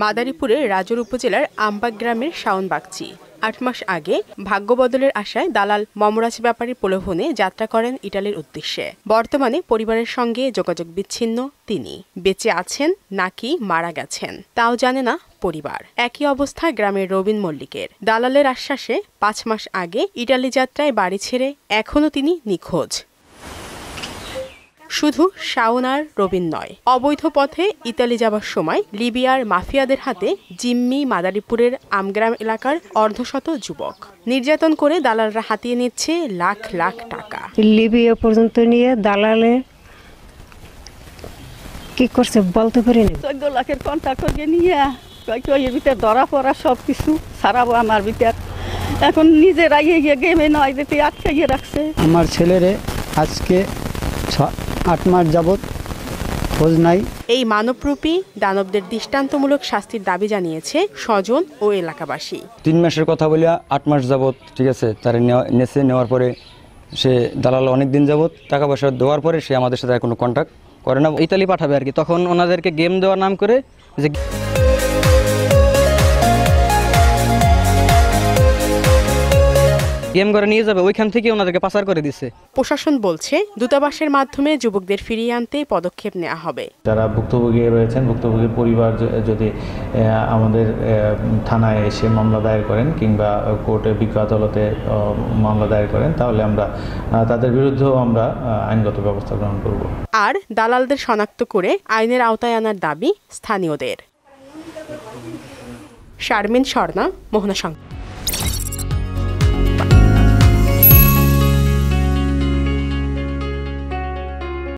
মাদারীপুরের রাজুর উপজেলার আমবাগ গ্রামের শাওন বাগচি ৮ মাস আগে ভাগ্য বদলের আশায় দালাল মমরাজ ব্যাপারীর প্রলোভনে যাত্রা করেন ইটালির উদ্দেশ্যে। বর্তমানে পরিবারের সঙ্গে যোগাযোগ বিচ্ছিন্ন তিনি। বেঁচে আছেন নাকি মারা গেছেন তাও জানে না পরিবার। একই অবস্থা গ্রামের রবিন মল্লিকের। দালালের আশ্বাসে ৫ মাস আগে ইটালি যাত্রায় বাড়ি ছেড়ে এখনও তিনি নিখোঁজ। শুধু শাওন আর রবিন নয়, অবৈধ পথে ইতালি যাবার সময় লিবিয়ার মাফিয়াদের হাতে জিম্মি মাদারীপুরের আমগ্রাম এলাকার অর্ধশত যুবক। নির্যাতন করে দালালরা হাতিয়ে নিচ্ছে লাখ লাখ টাকা। লিবিয়া পর্যন্ত নিয়ে দালালে কি করছে বলতে পারিনি। ১৪ লাখের কন্ট্রাক্ট করে নিয়ে এর ভিতরে ধরা পড়া সবকিছু ছাড়াবো আমার ভিতর। এখন নিজেরাই গিয়ে গেমে নয় যেতে আটকাইয়ে রাখছে। আমার ছেলেরে আজকে ৮ মাস যাবৎ খোঁজ নাই। এই মানবরূপী দানবদের দৃষ্টান্তমূলক শাস্তির দাবি জানিয়েছে স্বজন ও এলাকাবাসী। ৩ মাসের কথা বলিয়া ৮ মাস যাবৎ, ঠিক আছে, তার নেওয়ার পরে সে দালাল অনেক দিন যাবৎ টাকা পয়সা দেওয়ার পরে সে আমাদের সাথে কোনো কন্ট্যাক্ট করে না। ইতালি পাঠাবে আর কি, তখন ওনাদেরকে গেম দেওয়ার নাম করে যে গেম করে নিয়ে যাবে, ওইখান থেকে ওনাদেরকে পাচার করে দিচ্ছে। প্রশাসন বলছে দূতাবাসের মাধ্যমে যুবকদের ফিরিয়ে আনতে পদক্ষেপ নেওয়া হবে। যারা ভুক্তভোগী রয়েছেন, ভুক্তভোগীর পরিবার যদি আমাদের থানায় এসে মামলা দায়ের করেন কিংবা কোর্টে বিজ্ঞ আদালতে মামলা দায়ের করেন, তাহলে আমরা তাদের বিরুদ্ধেও আমরা আইনগত ব্যবস্থা গ্রহণ করব। আর দালালদের শনাক্ত করে আইনের আওতায় আনার দাবি স্থানীয়দের। শারমিন স্বর্ণা, মোহনা সংবাদ।